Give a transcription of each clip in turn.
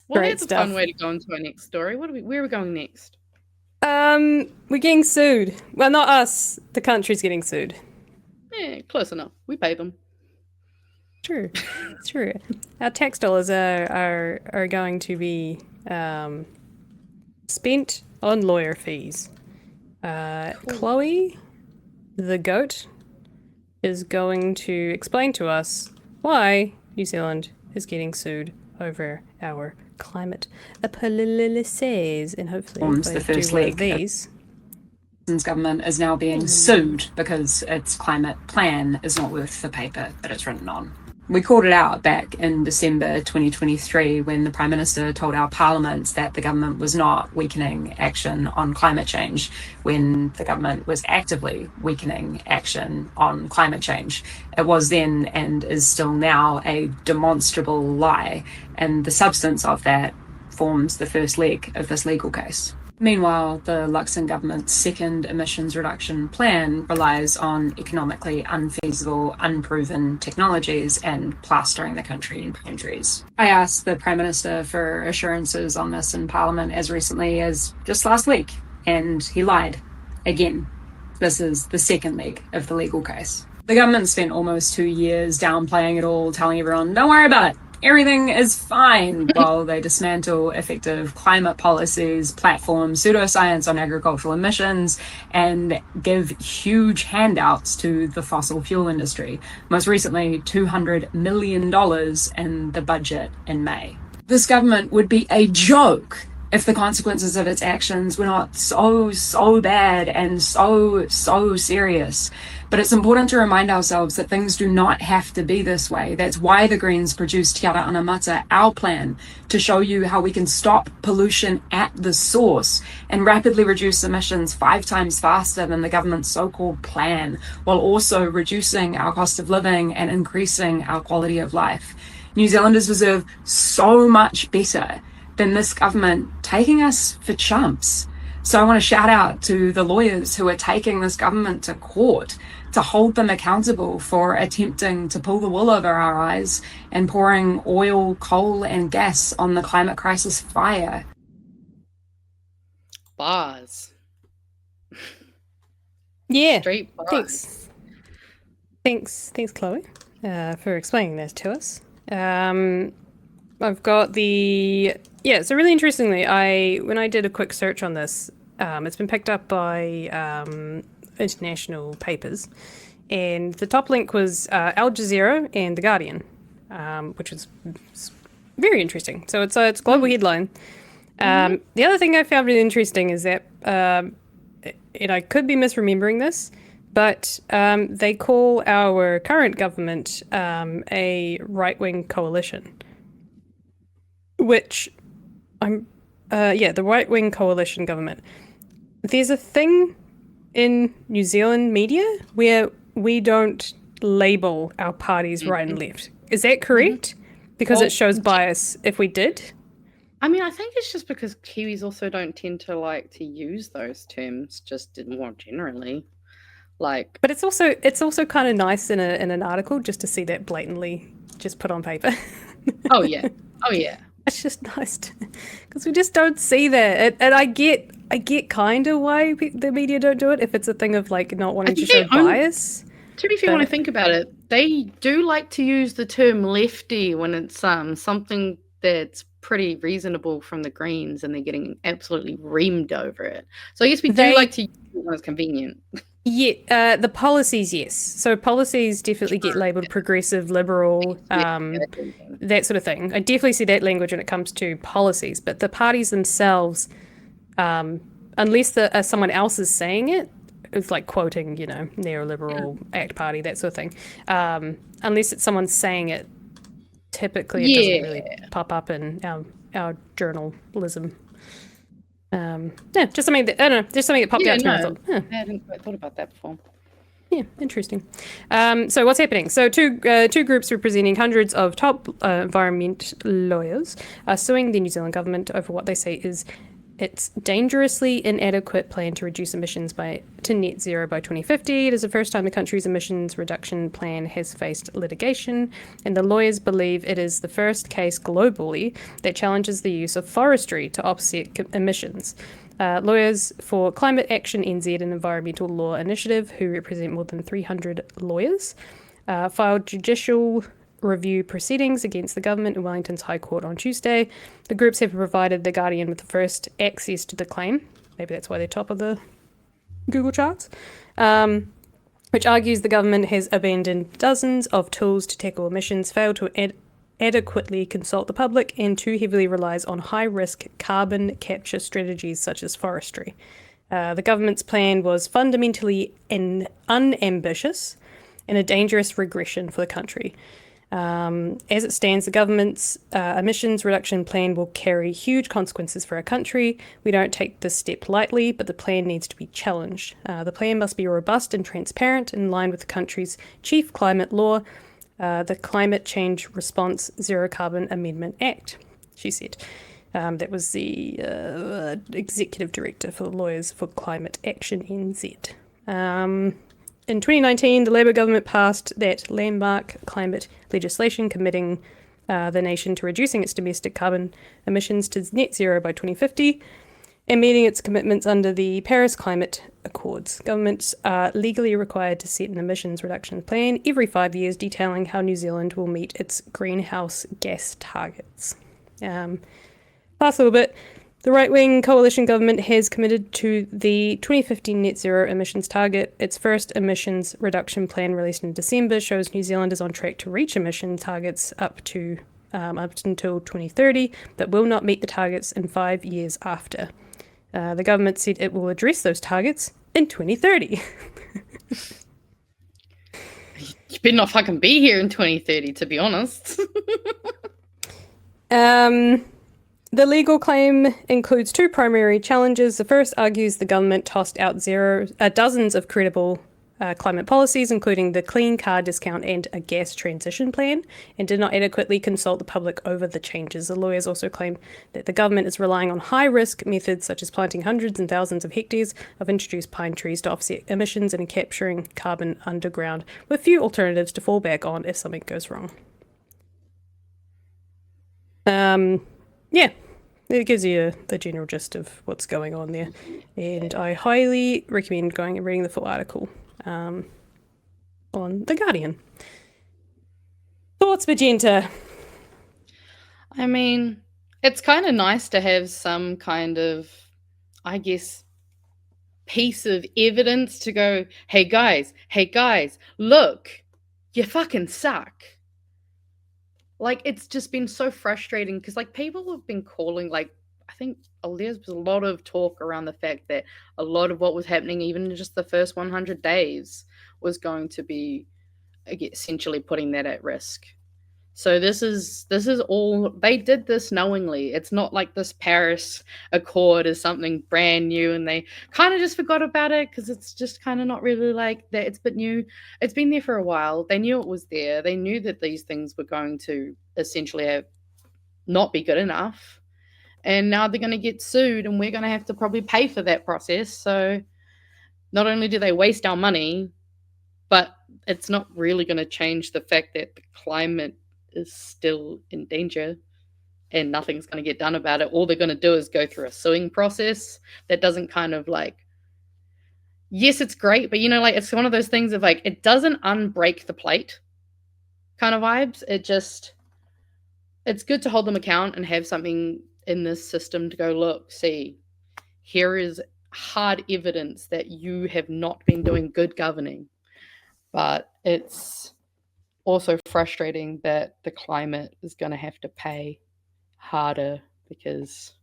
Well, Great that's a stuff. fun way to go into our next story. Where are we going next? We're getting sued. Well, not us. The country's getting sued. Yeah, close enough. We pay them. True. True. Our tax dollars are going to be spent on lawyer fees. Cool. Chloe, the Govt, is going to explain to us why New Zealand is getting sued over our climate policies, and hopefully Forms the first leg. These. Government is now being sued because its climate plan is not worth the paper that it's written on. We called it out back in December 2023 when the Prime Minister told our parliaments that the government was not weakening action on climate change, when the government was actively weakening action on climate change. It was then and is still now a demonstrable lie, and the substance of that forms the first leg of this legal case. Meanwhile, the Luxon government's second emissions reduction plan relies on economically unfeasible, unproven technologies and plastering the country in boundaries. I asked the Prime Minister for assurances on this in Parliament as recently as just last week, and he lied again. This is the second leg of the legal case. The government spent almost 2 years downplaying it all, telling everyone, don't worry about it. Everything is fine, while they dismantle effective climate policies, platform pseudoscience on agricultural emissions, and give huge handouts to the fossil fuel industry. Most recently, $200 million in the budget in May. This government would be a joke if the consequences of its actions were not so bad and so serious. But it's important to remind ourselves that things do not have to be this way. That's why the Greens produced Te Ara Ana Mata, our plan, to show you how we can stop pollution at the source and rapidly reduce emissions 5 times faster than the government's so-called plan, while also reducing our cost of living and increasing our quality of life. New Zealanders deserve so much better than this government taking us for chumps. So I want to shout out to the lawyers who are taking this government to court to hold them accountable for attempting to pull the wool over our eyes and pouring oil, coal, and gas on the climate crisis fire. Bars. Yeah. Straight bars. Thanks, Chloe, for explaining this to us. I've got so really interestingly, when I did a quick search on this, it's been picked up by international papers, and the top link was Al Jazeera and The Guardian, which is very interesting. So it's a global headline. The other thing I found really interesting is that, and I could be misremembering this, but they call our current government a right-wing coalition. Which the right-wing coalition government. There's a thing in New Zealand media where we don't label our parties right and left. Is that correct? Because it shows bias if we did? I mean, I think it's just because Kiwis also don't tend to like to use those terms just more generally. But it's also kind of nice in an article just to see that blatantly just put on paper. Oh yeah. It's just nice because we just don't see that, and I get kind of why the media don't do it if it's a thing of like not wanting to show bias. To be fair, when I think about it, they do like to use the term lefty when it's something that's pretty reasonable from the Greens, and they're getting absolutely reamed over it. So I guess we do like to use it when it's convenient. Yeah, the policies, yes. So policies definitely get labelled progressive, liberal, that sort of thing. I definitely see that language when it comes to policies, but the parties themselves, unless someone else is saying it, it's like quoting, neoliberal, ACT Party, that sort of thing. Unless it's someone saying it, typically it doesn't really pop up in our journalism. Just something that I don't know. Just something that popped out to me. I thought, I hadn't quite thought about that before. Yeah, interesting. So what's happening? So two groups representing hundreds of top environment lawyers are suing the New Zealand government over what they say is its dangerously inadequate plan to reduce emissions to net zero by 2050. It is the first time the country's emissions reduction plan has faced litigation, and the lawyers believe it is the first case globally that challenges the use of forestry to offset emissions. Lawyers for Climate Action NZ, an environmental law initiative, who represent more than 300 lawyers, filed judicial review proceedings against the government in Wellington's High Court on Tuesday. The groups have provided The Guardian with the first access to the claim. Maybe that's why they're top of the Google charts. Which argues the government has abandoned dozens of tools to tackle emissions, failed to adequately consult the public, and too heavily relies on high-risk carbon capture strategies such as forestry. The government's plan was fundamentally unambitious and a dangerous regression for the country. As it stands, the government's emissions reduction plan will carry huge consequences for our country. We don't take this step lightly, but the plan needs to be challenged. The plan must be robust and transparent, in line with the country's chief climate law, the Climate Change Response Zero Carbon Amendment Act, she said. That was the executive director for the Lawyers for Climate Action NZ. In 2019, the Labour government passed that landmark climate legislation committing the nation to reducing its domestic carbon emissions to net zero by 2050 and meeting its commitments under the Paris Climate Accords. Governments are legally required to set an emissions reduction plan every 5 years, detailing how New Zealand will meet its greenhouse gas targets. Last little bit. The right-wing coalition government has committed to the 2050 net zero emissions target. Its first emissions reduction plan, released in December, shows New Zealand is on track to reach emission targets up until 2030, but will not meet the targets in 5 years after. The government said it will address those targets in 2030. You better not fucking be here in 2030, to be honest. The legal claim includes two primary challenges. The first argues the government tossed out dozens of credible climate policies, including the clean car discount and a gas transition plan, and did not adequately consult the public over the changes. The lawyers also claim that the government is relying on high-risk methods such as planting hundreds and thousands of hectares of introduced pine trees to offset emissions and capturing carbon underground, with few alternatives to fall back on if something goes wrong. Yeah, it gives you the general gist of what's going on there. And I highly recommend going and reading the full article on The Guardian. Thoughts, Magenta? I mean, it's kind of nice to have some kind of, I guess, piece of evidence to go, hey guys, look, you fucking suck. Like, it's just been so frustrating because, like, people have been calling, like, I think there's a lot of talk around the fact that a lot of what was happening, even in just the first 100 days, was going to be essentially putting that at risk. So this is all, they did this knowingly. It's not like this Paris Accord is something brand new and they kind of just forgot about it because it's just kind of not really like that. It's a bit new. It's been there for a while. They knew it was there. They knew that these things were going to essentially not be good enough. And now they're going to get sued and we're going to have to probably pay for that process. So not only do they waste our money, but it's not really going to change the fact that the climate is still in danger and nothing's going to get done about it. All they're going to do is go through a suing process that doesn't kind of like, yes, it's great, but you know, like, it's one of those things of like, it doesn't unbreak the plate kind of vibes. It's good to hold them account and have something in this system to go, look, see, here is hard evidence that you have not been doing good governing. But it's also frustrating that the climate is going to have to pay harder because...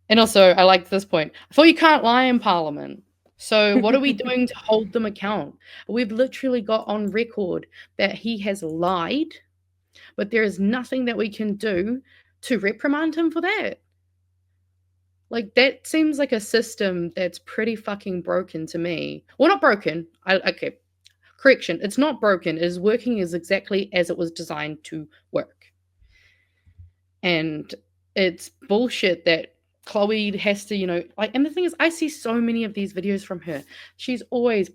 And also, I like this point. I thought you can't lie in Parliament. So what are we doing to hold them account? We've literally got on record that he has lied, but there is nothing that we can do to reprimand him for that. Like, that seems like a system that's pretty fucking broken to me. Well, not broken. Okay. Correction, it's not broken. It is working as exactly as it was designed to work. And it's bullshit that Chloe has to, and the thing is, I see so many of these videos from her. She's always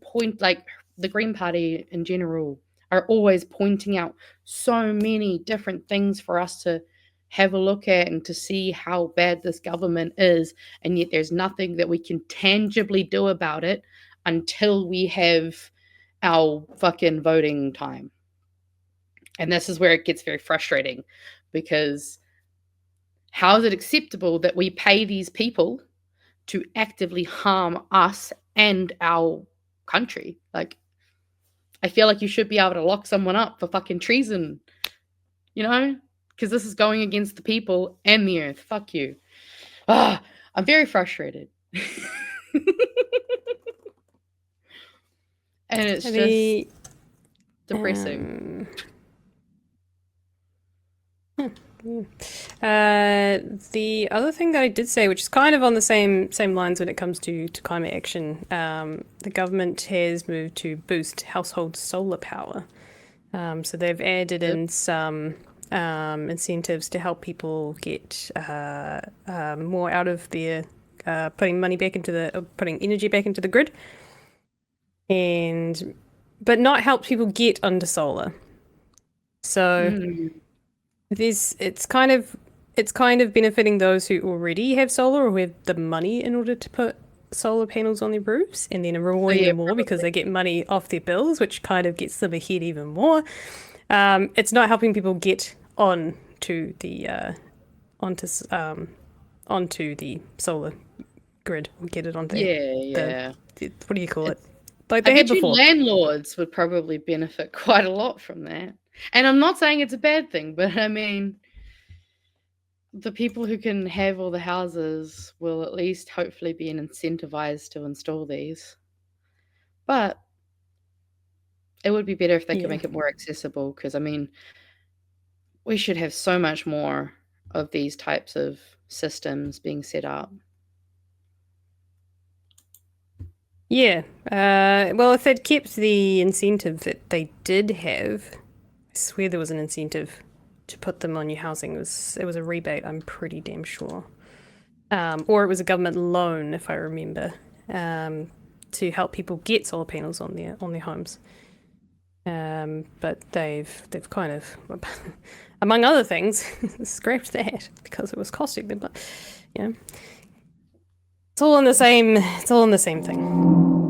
the Green Party in general are always pointing out so many different things for us to have a look at and to see how bad this government is. And yet there's nothing that we can tangibly do about it until we have our fucking voting time. And this is where it gets very frustrating, because how is it acceptable that we pay these people to actively harm us and our country? Like, I feel like you should be able to lock someone up for fucking treason, because this is going against the people and the earth. Fuck you. I'm very frustrated. And it's just depressing. The other thing that I did say, which is kind of on the same lines when it comes to climate action, the government has moved to boost household solar power. So they've added in some incentives to help people get more out of their putting energy back into the grid, but not help people get under solar. So it's kind of benefiting those who already have solar or who have the money in order to put solar panels on their roofs, and then rewarding them more because they get money off their bills, which kind of gets them ahead even more. It's not helping people get onto the solar grid, or get it onto what do you call it? Like they had before. Landlords would probably benefit quite a lot from that. And I'm not saying it's a bad thing, but I mean, the people who can have all the houses will at least hopefully be incentivized to install these. But it would be better if they could make it more accessible, because, I mean, we should have so much more of these types of systems being set up. Yeah. Well, if they'd kept the incentive that they did have, I swear there was an incentive to put them on your housing. It was a rebate, I'm pretty damn sure. Or it was a government loan, if I remember, to help people get solar panels on their homes. But they've kind of, among other things, scrapped that because it was costing them. But it's all in the same thing.